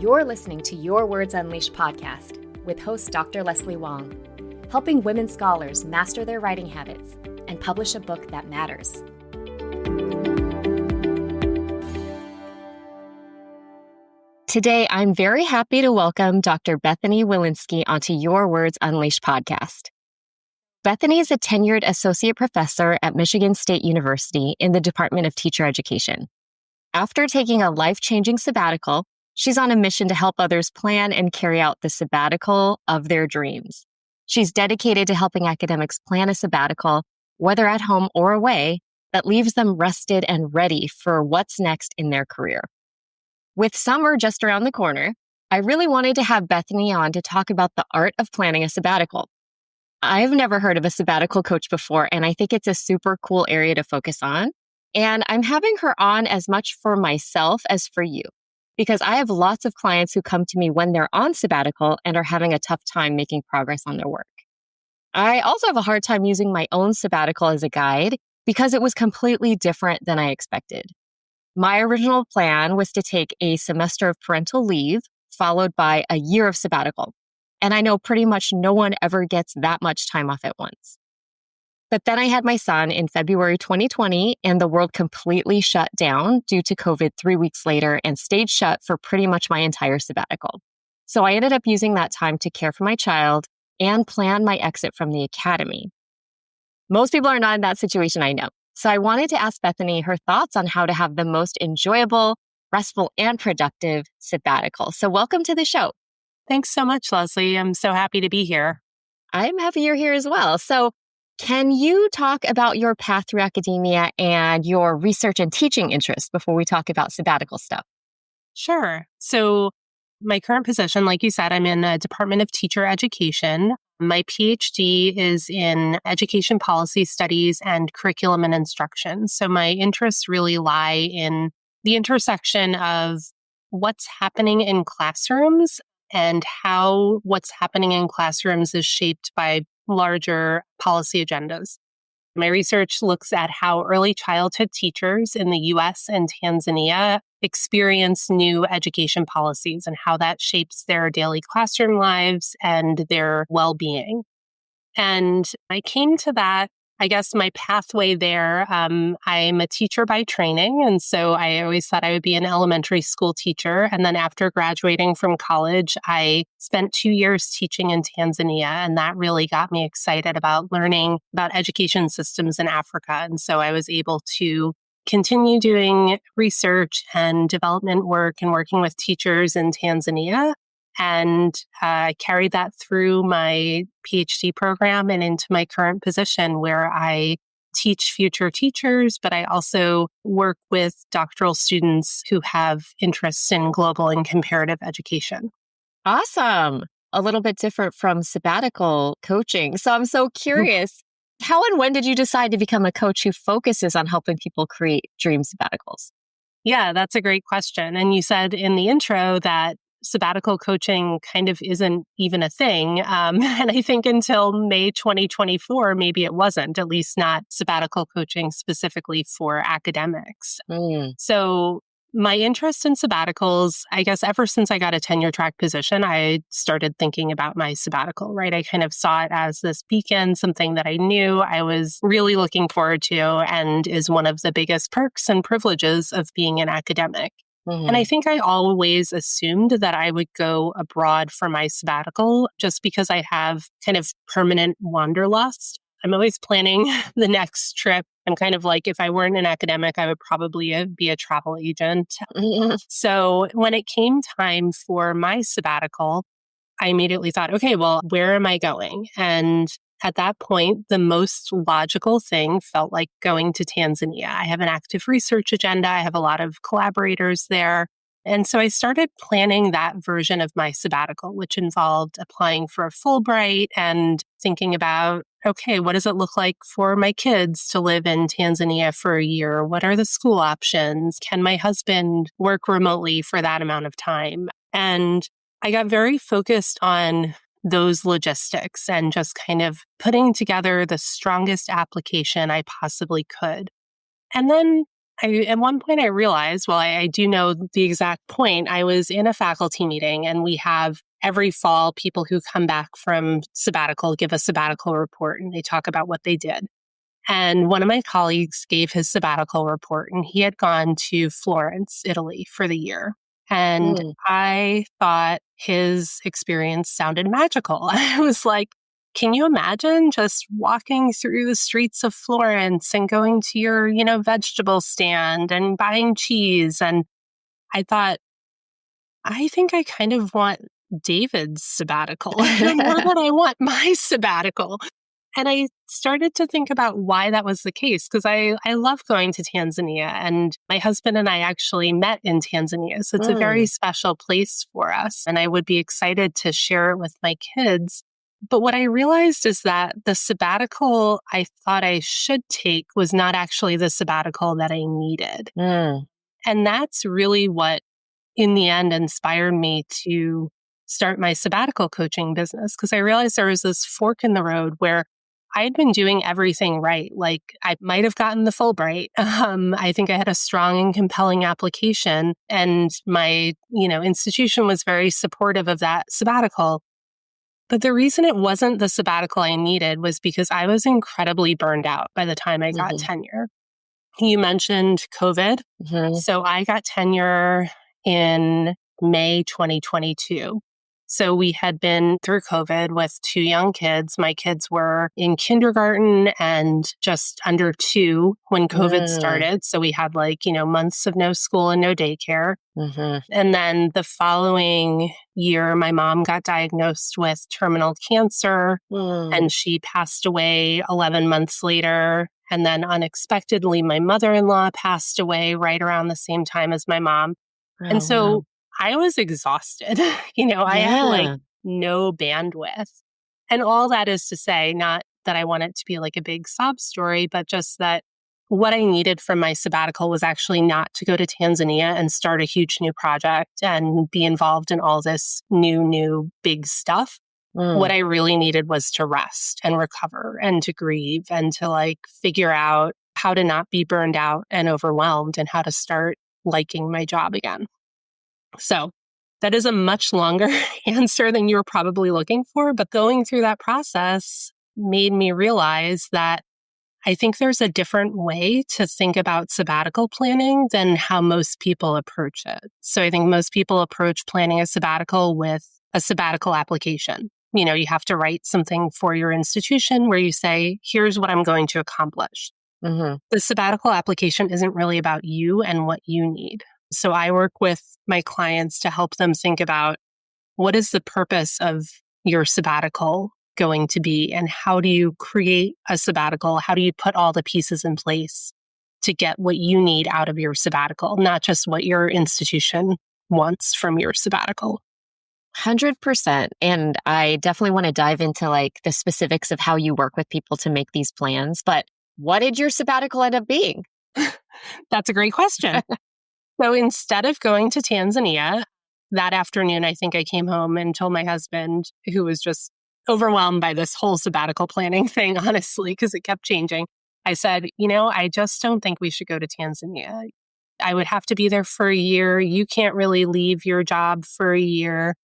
You're listening to Your Words Unleashed podcast with host Dr. Leslie Wong, helping women scholars master their writing habits and publish a book that matters. Today, I'm very happy to welcome Dr. Bethany Wilinski onto Your Words Unleashed podcast. Bethany is a tenured associate professor at Michigan State University in the Department of Teacher Education. After taking a life-changing sabbatical, she's on a mission to help others plan and carry out the sabbatical of their dreams. She's dedicated to helping academics plan a sabbatical, whether at home or away, that leaves them rested and ready for what's next in their career. With summer just around the corner, I really wanted to have Bethany on to talk about the art of planning a sabbatical. I've never heard of a sabbatical coach before, and I think it's a super cool area to focus on. And I'm having her on as much for myself as for you, because I have lots of clients who come to me when they're on sabbatical and are having a tough time making progress on their work. I also have a hard time using my own sabbatical as a guide because it was completely different than I expected. My original plan was to take a semester of parental leave, followed by a year of sabbatical. And I know pretty much no one ever gets that much time off at once. But then I had my son in February 2020, and the world completely shut down due to COVID 3 weeks later and stayed shut for pretty much my entire sabbatical. So I ended up using that time to care for my child and plan my exit from the academy. Most people are not in that situation, I know. So I wanted to ask Bethany her thoughts on how to have the most enjoyable, restful, and productive sabbatical. So welcome to the show. Thanks so much, Leslie. I'm so happy to be here. I'm happy you're here as well. So can you talk about your path through academia and your research and teaching interests before we talk about sabbatical stuff? Sure. So my current position, like you said, I'm in the Department of Teacher Education. My PhD is in education policy studies and curriculum and instruction. So my interests really lie in the intersection of what's happening in classrooms and how what's happening in classrooms is shaped by larger policy agendas. My research looks at how early childhood teachers in the US and Tanzania experience new education policies and how that shapes their daily classroom lives and their well-being. And I came to that, I guess my pathway there, I'm a teacher by training. And so I always thought I would be an elementary school teacher. And then after graduating from college, I spent 2 years teaching in Tanzania. And that really got me excited about learning about education systems in Africa. And so I was able to continue doing research and development work and working with teachers in Tanzania. And carried that through my PhD program and into my current position where I teach future teachers, but I also work with doctoral students who have interests in global and comparative education. Awesome. A little bit different from sabbatical coaching. So I'm so curious, how and when did you decide to become a coach who focuses on helping people create dream sabbaticals? Yeah, that's a great question. And you said in the intro that sabbatical coaching kind of isn't even a thing. And I think until May 2024, maybe it wasn't, at least not sabbatical coaching specifically for academics. So my interest in sabbaticals, I guess ever since I got a tenure track position, I started thinking about my sabbatical, right? I kind of saw it as this beacon, something that I knew I was really looking forward to and is one of the biggest perks and privileges of being an academic. And I think I always assumed that I would go abroad for my sabbatical just because I have kind of permanent wanderlust. I'm always planning the next trip. I'm kind of like, if I weren't an academic, I would probably be a travel agent. So when it came time for my sabbatical, I immediately thought, okay, well, where am I going? And at that point, the most logical thing felt like going to Tanzania. I have an active research agenda. I have a lot of collaborators there. And so I started planning that version of my sabbatical, which involved applying for a Fulbright and thinking about, okay, what does it look like for my kids to live in Tanzania for a year? What are the school options? Can my husband work remotely for that amount of time? And I got very focused on those logistics and just kind of putting together the strongest application I possibly could. And then At one point I realized, well, I do know the exact point. I was in a faculty meeting and we have every fall people who come back from sabbatical give a sabbatical report and they talk about what they did. And one of my colleagues gave his sabbatical report and he had gone to Florence, Italy for the year. And I thought his experience sounded magical. I was like, can you imagine just walking through the streets of Florence and going to your, vegetable stand and buying cheese? And I thought, I think I kind of want David's sabbatical more than I want my sabbatical. And I started to think about why that was the case, because I love going to Tanzania. And my husband and I actually met in Tanzania. So it's a very special place for us. And I would be excited to share it with my kids. But what I realized is that the sabbatical I thought I should take was not actually the sabbatical that I needed. And that's really what, in the end, inspired me to start my sabbatical coaching business, because I realized there was this fork in the road where I had been doing everything right. Like I might have gotten the Fulbright. I think I had a strong and compelling application, and my, institution was very supportive of that sabbatical. But the reason it wasn't the sabbatical I needed was because I was incredibly burned out by the time I got tenure. You mentioned COVID. So I got tenure in May 2022. So we had been through COVID with 2 young kids. My kids were in kindergarten and just under 2 when COVID started. So we had months of no school and no daycare. And then the following year, my mom got diagnosed with terminal cancer and she passed away 11 months later. And then unexpectedly, my mother-in-law passed away right around the same time as my mom. And so I was exhausted. I had no bandwidth. And all that is to say, not that I want it to be like a big sob story, but just that what I needed from my sabbatical was actually not to go to Tanzania and start a huge new project and be involved in all this new big stuff. What I really needed was to rest and recover and to grieve and to figure out how to not be burned out and overwhelmed and how to start liking my job again. So that is a much longer answer than you were probably looking for, but going through that process made me realize that I think there's a different way to think about sabbatical planning than how most people approach it. So I think most people approach planning a sabbatical with a sabbatical application. You have to write something for your institution where you say, here's what I'm going to accomplish. The sabbatical application isn't really about you and what you need. So I work with my clients to help them think about what is the purpose of your sabbatical going to be and how do you create a sabbatical? How do you put all the pieces in place to get what you need out of your sabbatical, not just what your institution wants from your sabbatical? 100%. And I definitely want to dive into the specifics of how you work with people to make these plans. But what did your sabbatical end up being? That's a great question. So instead of going to Tanzania, that afternoon, I think I came home and told my husband, who was just overwhelmed by this whole sabbatical planning thing, honestly, because it kept changing. I said, I just don't think we should go to Tanzania. I would have to be there for a year. You can't really leave your job for a year.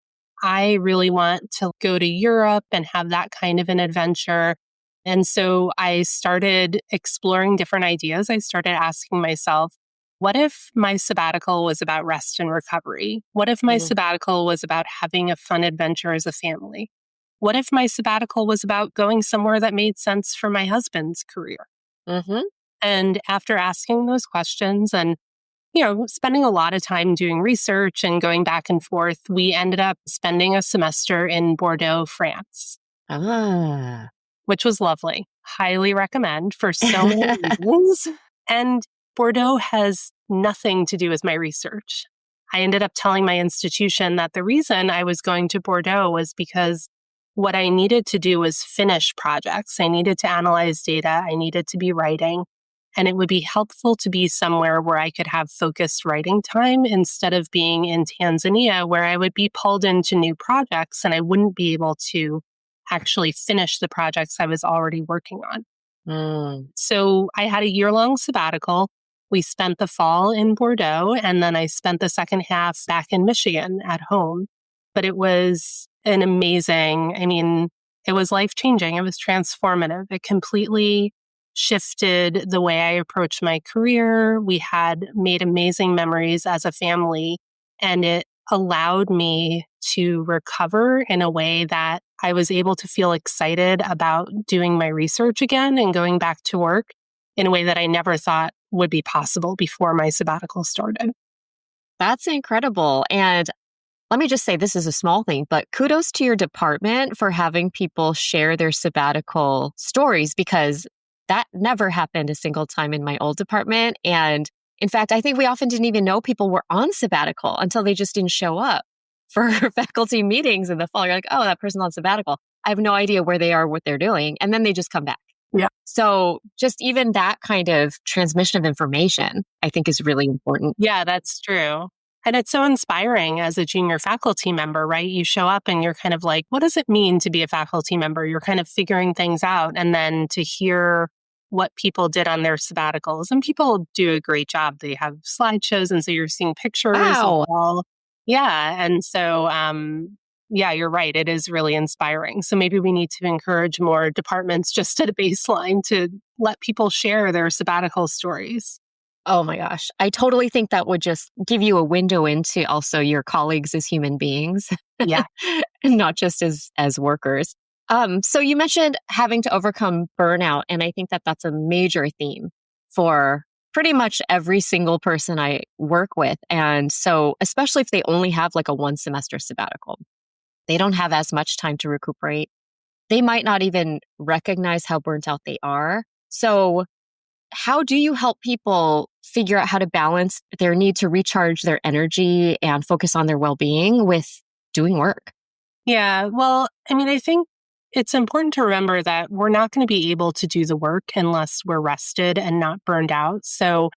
I really want to go to Europe and have that kind of an adventure. And so I started exploring different ideas. I started asking myself, what if my sabbatical was about rest and recovery? What if my sabbatical was about having a fun adventure as a family? What if my sabbatical was about going somewhere that made sense for my husband's career? And after asking those questions and spending a lot of time doing research and going back and forth, we ended up spending a semester in Bordeaux, France. Which was lovely. Highly recommend for so many reasons. And Bordeaux has nothing to do with my research. I ended up telling my institution that the reason I was going to Bordeaux was because what I needed to do was finish projects. I needed to analyze data. I needed to be writing. And it would be helpful to be somewhere where I could have focused writing time instead of being in Tanzania, where I would be pulled into new projects and I wouldn't be able to actually finish the projects I was already working on. So I had a year-long sabbatical. We spent the fall in Bordeaux, and then I spent the second half back in Michigan at home. But it was an amazing, it was life-changing. It was transformative. It completely shifted the way I approached my career. We had made amazing memories as a family, and it allowed me to recover in a way that I was able to feel excited about doing my research again and going back to work in a way that I never thought would be possible before my sabbatical started. That's incredible. And let me just say, this is a small thing, but kudos to your department for having people share their sabbatical stories, because that never happened a single time in my old department. And in fact, I think we often didn't even know people were on sabbatical until they just didn't show up for faculty meetings in the fall. You're like, oh, that person's on sabbatical. I have no idea where they are, what they're doing. And then they just come back. Yeah. So just even that kind of transmission of information, I think is really important. Yeah, that's true. And it's so inspiring as a junior faculty member, right? You show up and you're kind of like, what does it mean to be a faculty member? You're kind of figuring things out. And then to hear what people did on their sabbaticals, and people do a great job. They have slideshows, and so you're seeing pictures. Wow. Of all. Yeah. And so, yeah, you're right. It is really inspiring. So maybe we need to encourage more departments just at a baseline to let people share their sabbatical stories. Oh my gosh. I totally think that would just give you a window into also your colleagues as human beings. Yeah. And not just as workers. So you mentioned having to overcome burnout, and I think that that's a major theme for pretty much every single person I work with. And so, especially if they only have like a 1-semester sabbatical, they don't have as much time to recuperate. They might not even recognize how burnt out they are. So how do you help people figure out how to balance their need to recharge their energy and focus on their well-being with doing work? Yeah. Well, I think it's important to remember that we're not going to be able to do the work unless we're rested and not burned out. So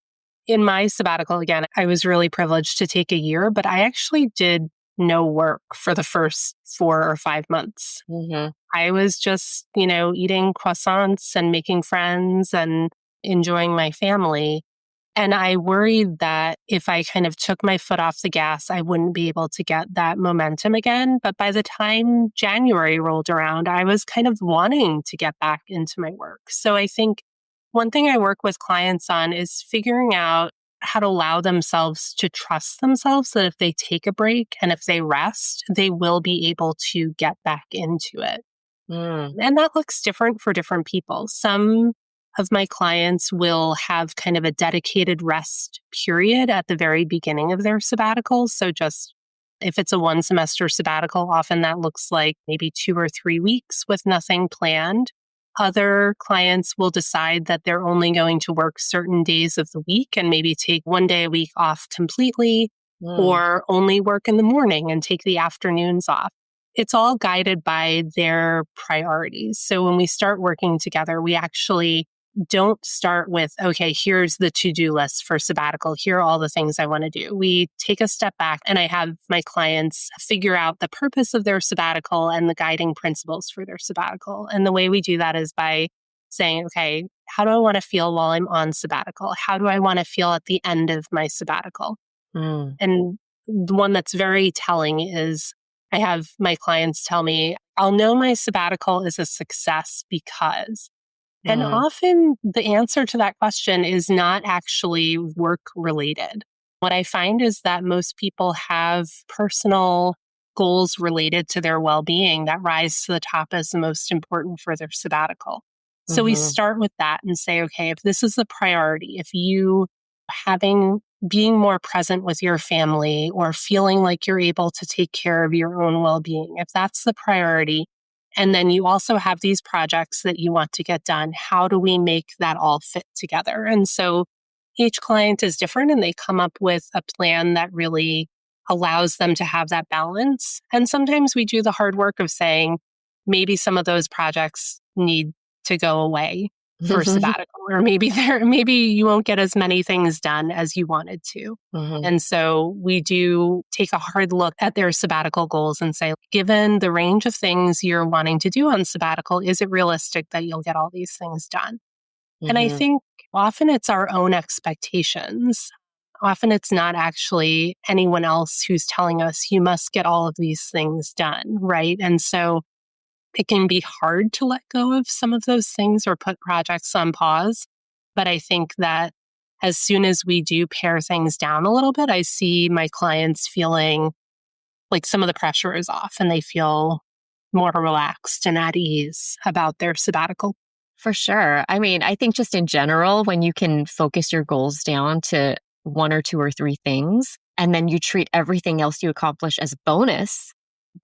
in my sabbatical, again, I was really privileged to take a year, but I actually did no work for the first 4 or 5 months. Mm-hmm. I was just, eating croissants and making friends and enjoying my family. And I worried that if I kind of took my foot off the gas, I wouldn't be able to get that momentum again. But by the time January rolled around, I was kind of wanting to get back into my work. So I think one thing I work with clients on is figuring out how to allow themselves to trust themselves that if they take a break and if they rest, they will be able to get back into it. And that looks different for different people. Some of my clients will have kind of a dedicated rest period at the very beginning of their sabbatical. So just if it's a 1-semester sabbatical, often that looks like maybe 2 or 3 weeks with nothing planned. Other clients will decide that they're only going to work certain days of the week and maybe take 1 day a week off completely, or only work in the morning and take the afternoons off. It's all guided by their priorities. So when we start working together, we actually don't start with, okay, here's the to-do list for sabbatical. Here are all the things I want to do. We take a step back and I have my clients figure out the purpose of their sabbatical and the guiding principles for their sabbatical. And the way we do that is by saying, okay, how do I want to feel while I'm on sabbatical? How do I want to feel at the end of my sabbatical? And the one that's very telling is I have my clients tell me, I'll know my sabbatical is a success because. And often the answer to that question is not actually work related. What I find is that most people have personal goals related to their well-being that rise to the top as the most important for their sabbatical. So we start with that and say, okay, if this is the priority, if you being more present with your family or feeling like you're able to take care of your own well-being, if that's the priority, and then you also have these projects that you want to get done, how do we make that all fit together? And so each client is different and they come up with a plan that really allows them to have that balance. And sometimes we do the hard work of saying, maybe some of those projects need to go away for sabbatical, or maybe you won't get as many things done as you wanted to. And so we do take a hard look at their sabbatical goals and say, given the range of things you're wanting to do on sabbatical, is it realistic that you'll get all these things done? And I think Often it's our own expectations. Often it's not actually anyone else who's telling us you must get all of these things done, right? And so it can be hard to let go of some of those things or put projects on pause. But I think that as soon as we do pare things down a little bit, I see my clients feeling like some of the pressure is off and they feel more relaxed and at ease about their sabbatical. For sure. I mean, I think just in general, when you can focus your goals down to one or two or three things, and then you treat everything else you accomplish as bonus,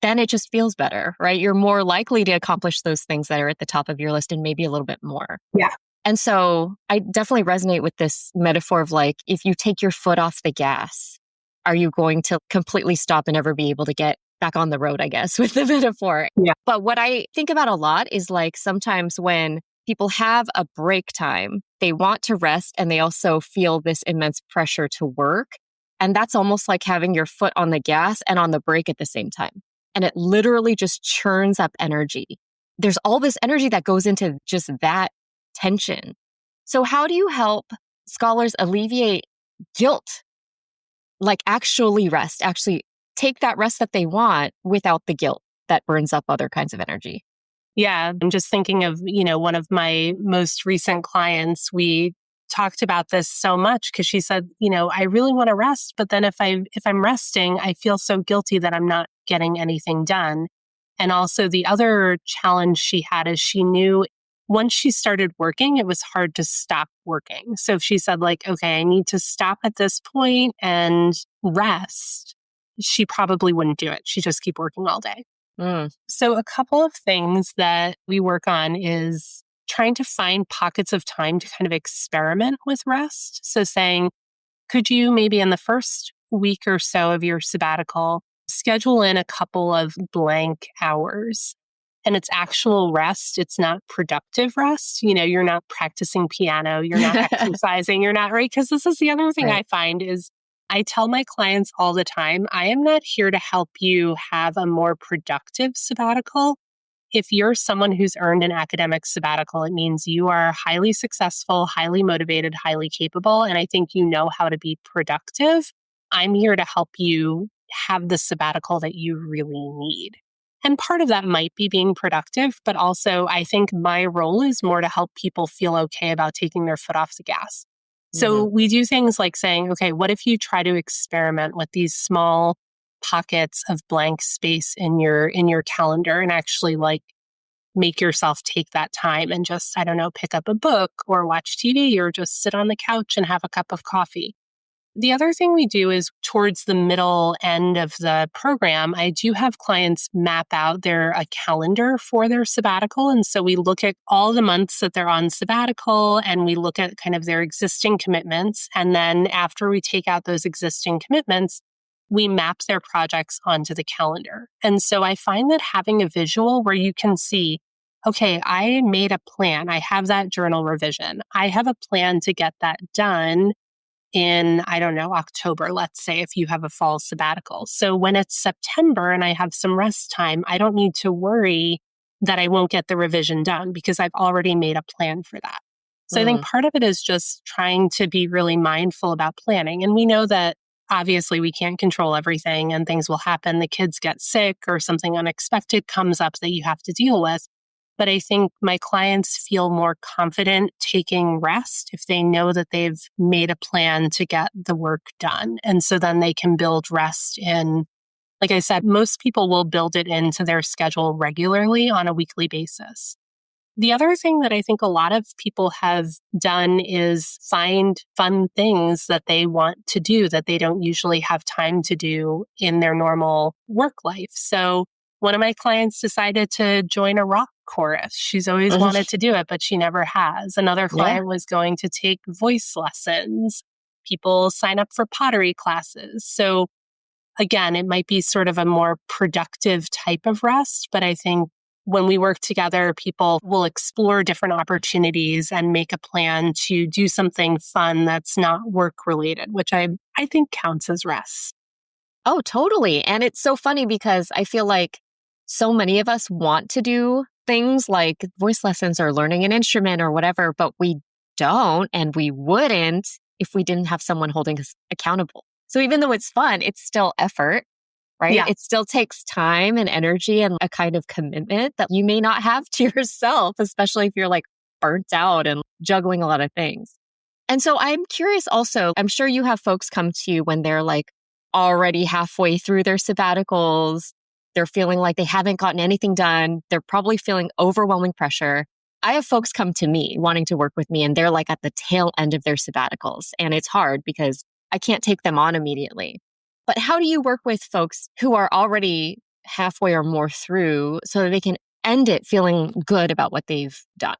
then it just feels better, right? You're more likely to accomplish those things that are at the top of your list and maybe a little bit more. Yeah. And so I definitely resonate with this metaphor of like, if you take your foot off the gas, are you going to completely stop and never be able to get back on the road, I guess, with the metaphor? Yeah. But what I think about a lot is like sometimes when people have a break time, they want to rest and they also feel this immense pressure to work. And that's almost like having your foot on the gas and on the brake at the same time. And it literally just churns up energy. There's all this energy that goes into just that tension. So how do you help scholars alleviate guilt? Like actually rest, actually take that rest that they want without the guilt that burns up other kinds of energy. Yeah. I'm just thinking of, one of my most recent clients. We talked about this so much because she said, I really want to rest, but then if I'm resting, I feel so guilty that I'm not getting anything done. And also the other challenge she had is she knew once she started working, it was hard to stop working. So if she said like, okay, I need to stop at this point and rest, she probably wouldn't do it. She'd just keep working all day. So a couple of things that we work on is trying to find pockets of time to kind of experiment with rest. So saying, could you maybe in the first week or so of your sabbatical, schedule in a couple of blank hours? And it's actual rest. It's not productive rest. You're not practicing piano. You're not exercising. You're not, right? Because this is the other thing Right. I find is I tell my clients all the time, I am not here to help you have a more productive sabbatical. If you're someone who's earned an academic sabbatical, it means you are highly successful, highly motivated, highly capable, and I think you know how to be productive. I'm here to help you have the sabbatical that you really need. And part of that might be being productive, but also I think my role is more to help people feel okay about taking their foot off the gas. So we do things like saying, okay, what if you try to experiment with these small pockets of blank space in your calendar and actually like make yourself take that time and just, I don't know, pick up a book or watch TV or just sit on the couch and have a cup of coffee. The other thing we do is towards the middle end of the program, I do have clients map out a calendar for their sabbatical. And so we look at all the months that they're on sabbatical and we look at kind of their existing commitments. And then after we take out those existing commitments, we map their projects onto the calendar. And so I find that having a visual where you can see, okay, I made a plan. I have that journal revision. I have a plan to get that done in, I don't know, October, let's say, if you have a fall sabbatical. So when it's September and I have some rest time, I don't need to worry that I won't get the revision done because I've already made a plan for that. So I think part of it is just trying to be really mindful about planning. And we know that obviously we can't control everything and things will happen. The kids get sick or something unexpected comes up that you have to deal with. But I think my clients feel more confident taking rest if they know that they've made a plan to get the work done. And so then they can build rest in, like I said, most people will build it into their schedule regularly on a weekly basis. The other thing that I think a lot of people have done is find fun things that they want to do that they don't usually have time to do in their normal work life. So one of my clients decided to join a rock chorus. She's always wanted to do it, but she never has. Another client was going to take voice lessons. People sign up for pottery classes. So again, it might be sort of a more productive type of rest, but I think when we work together, people will explore different opportunities and make a plan to do something fun that's not work related, which I think counts as rest. Oh, totally. And it's so funny because I feel like so many of us want to do things like voice lessons or learning an instrument or whatever, but we don't, and we wouldn't if we didn't have someone holding us accountable. So even though it's fun, it's still effort, right? Yeah. It still takes time and energy and a kind of commitment that you may not have to yourself, especially if you're like burnt out and juggling a lot of things. And so I'm curious also, I'm sure you have folks come to you when they're like already halfway through their sabbaticals. They're feeling like they haven't gotten anything done. They're probably feeling overwhelming pressure. I have folks come to me wanting to work with me and they're like at the tail end of their sabbaticals. And it's hard because I can't take them on immediately. But how do you work with folks who are already halfway or more through so that they can end it feeling good about what they've done?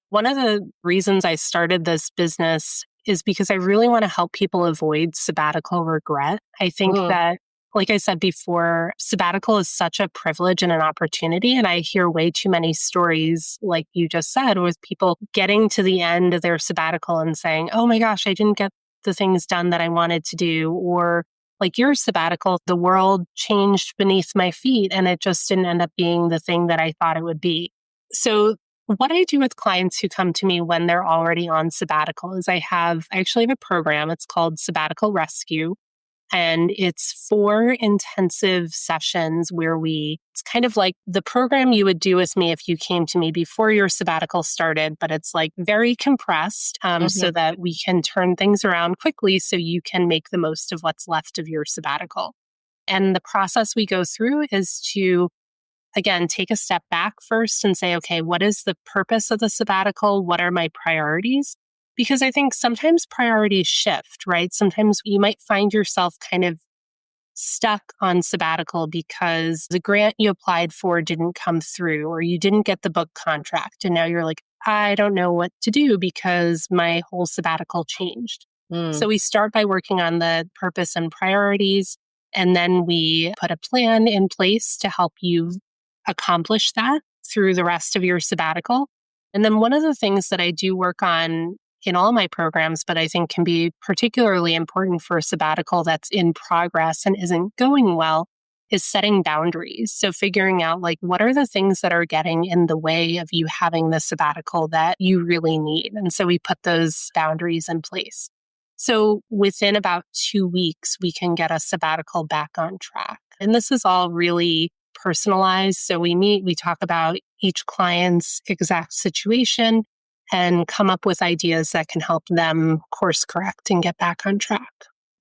One of the reasons I started this business is because I really want to help people avoid sabbatical regret. I think that, like I said before, sabbatical is such a privilege and an opportunity. And I hear way too many stories, like you just said, with people getting to the end of their sabbatical and saying, oh my gosh, I didn't get the things done that I wanted to do. Or like your sabbatical, the world changed beneath my feet and it just didn't end up being the thing that I thought it would be. So what I do with clients who come to me when they're already on sabbatical is I actually have a program. It's called Sabbatical Rescue. And it's 4 intensive sessions where it's kind of like the program you would do with me if you came to me before your sabbatical started, but it's like very compressed so that we can turn things around quickly so you can make the most of what's left of your sabbatical. And the process we go through is to, again, take a step back first and say, okay, what is the purpose of the sabbatical? What are my priorities? Because I think sometimes priorities shift, right? Sometimes you might find yourself kind of stuck on sabbatical because the grant you applied for didn't come through or you didn't get the book contract. And now you're like, I don't know what to do because my whole sabbatical changed. So we start by working on the purpose and priorities, and then we put a plan in place to help you accomplish that through the rest of your sabbatical. And then one of the things that I do work on in all my programs, but I think can be particularly important for a sabbatical that's in progress and isn't going well, is setting boundaries. So figuring out like, what are the things that are getting in the way of you having the sabbatical that you really need? And so we put those boundaries in place. So within about 2 weeks, we can get a sabbatical back on track. And this is all really personalized. So we meet, we talk about each client's exact situation and come up with ideas that can help them course correct and get back on track.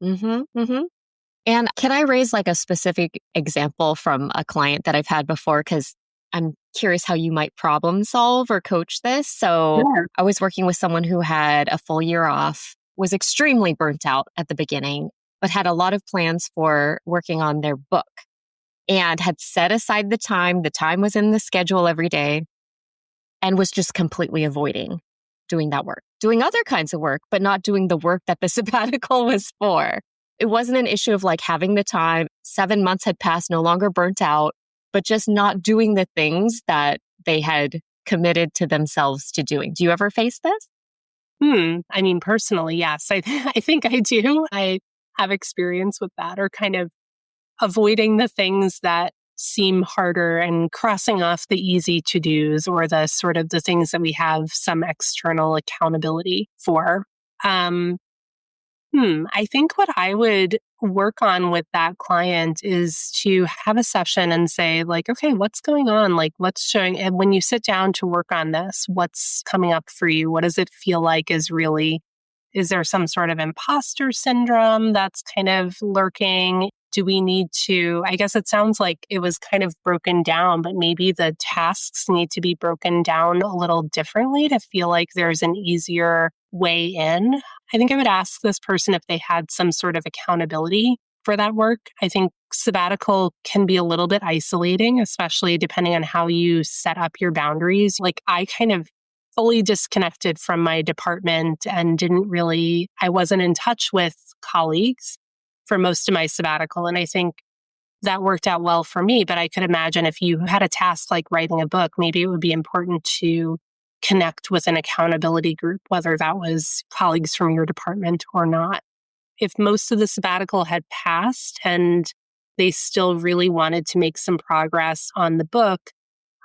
And can I raise like a specific example from a client that I've had before? Because I'm curious how you might problem solve or coach this. So I was working with someone who had a full year off, was extremely burnt out at the beginning, but had a lot of plans for working on their book and had set aside the time. The time was in the schedule every day and was just completely avoiding doing that work, doing other kinds of work, but not doing the work that the sabbatical was for. It wasn't an issue of like having the time. 7 months had passed, no longer burnt out, but just not doing the things that they had committed to themselves to doing. Do you ever face this? I mean, personally, yes. I think I do. I have experience with that, or kind of avoiding the things that seem harder and crossing off the easy to-dos or the sort of the things that we have some external accountability for. I think what I would work on with that client is to have a session and say like, okay, what's going on? Like what's showing? And when you sit down to work on this, what's coming up for you? What does it feel like is there some sort of imposter syndrome that's kind of lurking? Do we need to, I guess it sounds like it was kind of broken down, but maybe the tasks need to be broken down a little differently to feel like there's an easier way in. I think I would ask this person if they had some sort of accountability for that work. I think sabbatical can be a little bit isolating, especially depending on how you set up your boundaries. Like I kind of fully disconnected from my department and I wasn't in touch with colleagues for most of my sabbatical. And I think that worked out well for me. But I could imagine if you had a task like writing a book, maybe it would be important to connect with an accountability group, whether that was colleagues from your department or not. If most of the sabbatical had passed and they still really wanted to make some progress on the book,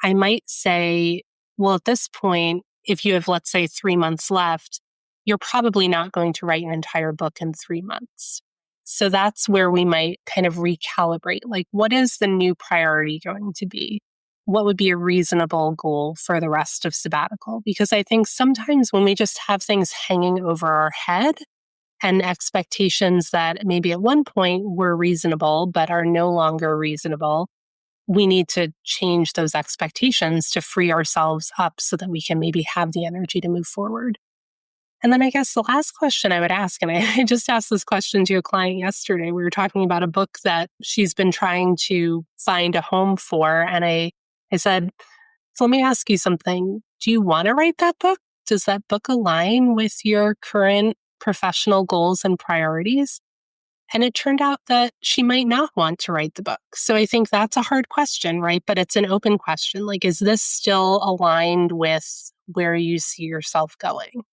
I might say, well, at this point, if you have, let's say, 3 months left, you're probably not going to write an entire book in 3 months. So that's where we might kind of recalibrate. Like, what is the new priority going to be? What would be a reasonable goal for the rest of sabbatical? Because I think sometimes when we just have things hanging over our head and expectations that maybe at one point were reasonable, but are no longer reasonable, we need to change those expectations to free ourselves up so that we can maybe have the energy to move forward. And then I guess the last question I would ask, and I just asked this question to a client yesterday. We were talking about a book that she's been trying to find a home for. And I said, so let me ask you something. Do you want to write that book? Does that book align with your current professional goals and priorities? And it turned out that she might not want to write the book. So I think that's a hard question, right? But it's an open question. Like, is this still aligned with where you see yourself going?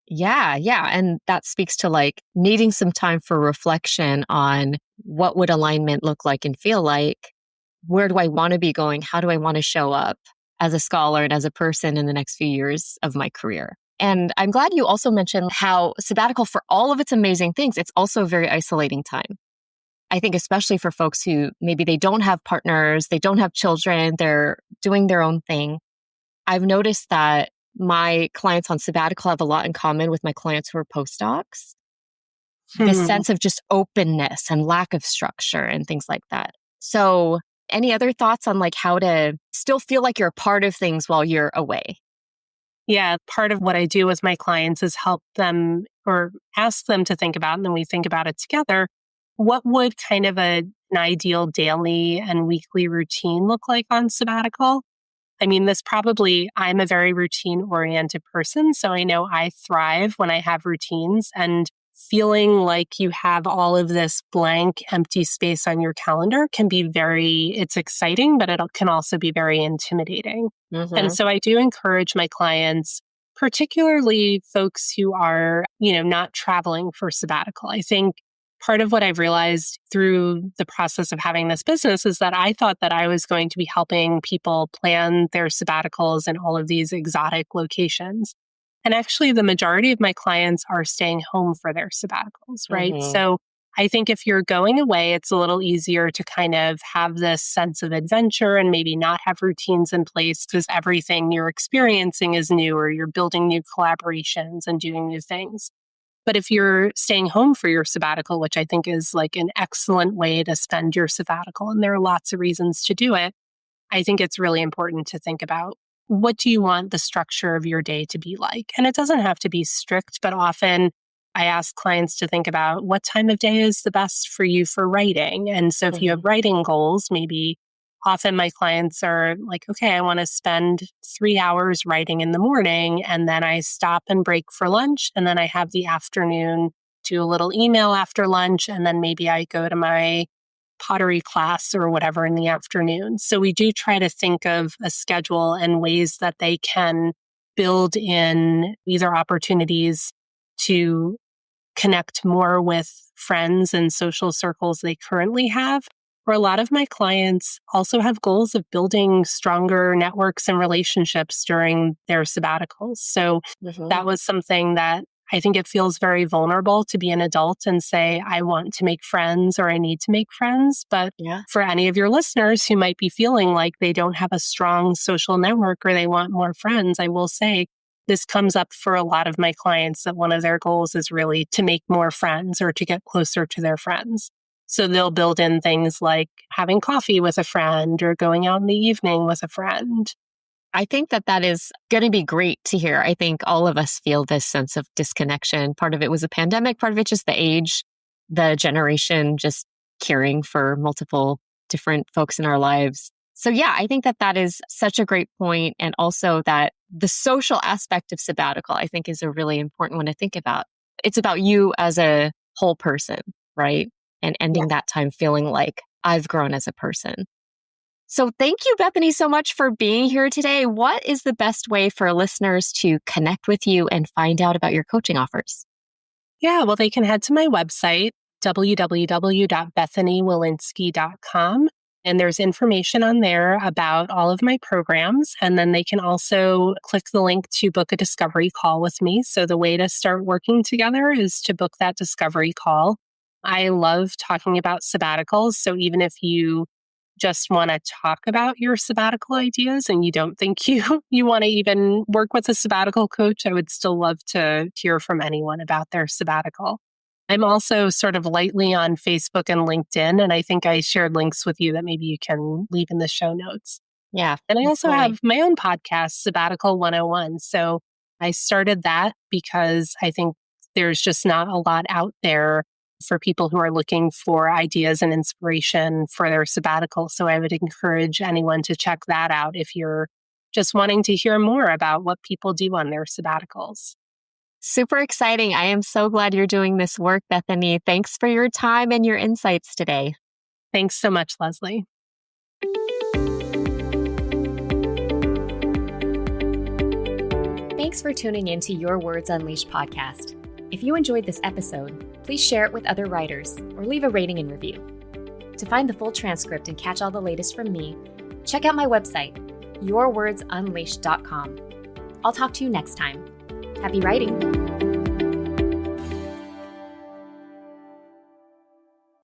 Yeah. And that speaks to like needing some time for reflection on what would alignment look like and feel like. Where do I want to be going? How do I want to show up as a scholar and as a person in the next few years of my career? And I'm glad you also mentioned how sabbatical, for all of its amazing things, it's also a very isolating time. I think especially for folks who maybe they don't have partners, they don't have children, they're doing their own thing. I've noticed that my clients on sabbatical have a lot in common with my clients who are postdocs. This sense of just openness and lack of structure and things like that. So any other thoughts on like how to still feel like you're a part of things while you're away? Yeah, part of what I do with my clients is help them or ask them to think about, and then we think about it together. What would kind of an ideal daily and weekly routine look like on sabbatical? I mean, I'm a very routine-oriented person, so I know I thrive when I have routines, and feeling like you have all of this blank, empty space on your calendar can be it's exciting, but it can also be very intimidating. And so I do encourage my clients, particularly folks who are, not traveling for sabbatical. I think part of what I've realized through the process of having this business is that I thought that I was going to be helping people plan their sabbaticals in all of these exotic locations. And actually, the majority of my clients are staying home for their sabbaticals, right? So I think if you're going away, it's a little easier to kind of have this sense of adventure and maybe not have routines in place because everything you're experiencing is new, or you're building new collaborations and doing new things. But if you're staying home for your sabbatical, which I think is like an excellent way to spend your sabbatical, and there are lots of reasons to do it, I think it's really important to think about, what do you want the structure of your day to be like? And it doesn't have to be strict, but often I ask clients to think about what time of day is the best for you for writing. And so if you have writing goals, maybe often my clients are like, okay, I want to spend 3 hours writing in the morning, and then I stop and break for lunch. And then I have the afternoon, do a little email after lunch. And then maybe I go to my pottery class or whatever in the afternoon. So we do try to think of a schedule and ways that they can build in either opportunities to connect more with friends and social circles they currently have. Or a lot of my clients also have goals of building stronger networks and relationships during their sabbaticals. So that was something that I think it feels very vulnerable to be an adult and say, I want to make friends or I need to make friends. But for any of your listeners who might be feeling like they don't have a strong social network or they want more friends, I will say this comes up for a lot of my clients, that one of their goals is really to make more friends or to get closer to their friends. So they'll build in things like having coffee with a friend or going out in the evening with a friend. I think that is going to be great to hear. I think all of us feel this sense of disconnection. Part of it was a pandemic, part of it just the age, the generation, just caring for multiple different folks in our lives. So yeah, I think that is such a great point. And also that the social aspect of sabbatical, I think, is a really important one to think about. It's about you as a whole person, right? And ending that time feeling like I've grown as a person. So thank you, Bethany, so much for being here today. What is the best way for listeners to connect with you and find out about your coaching offers? Yeah, well, they can head to my website, www.bethanywilinski.com. And there's information on there about all of my programs. And then they can also click the link to book a discovery call with me. So the way to start working together is to book that discovery call. I love talking about sabbaticals. So even if you just want to talk about your sabbatical ideas and you don't think you want to even work with a sabbatical coach, I would still love to hear from anyone about their sabbatical. I'm also sort of lightly on Facebook and LinkedIn, and I think I shared links with you that maybe you can leave in the show notes. Yeah. And I also totally. have my own podcast, Sabbatical 101. So I started that because I think there's just not a lot out there for people who are looking for ideas and inspiration for their sabbatical. So I would encourage anyone to check that out if you're just wanting to hear more about what people do on their sabbaticals. Super exciting. I am so glad you're doing this work, Bethany. Thanks for your time and your insights today. Thanks so much, Leslie. Thanks for tuning in to Your Words Unleashed podcast. If you enjoyed this episode, please share it with other writers or leave a rating and review. To find the full transcript and catch all the latest from me, check out my website, yourwordsunleashed.com. I'll talk to you next time. Happy writing.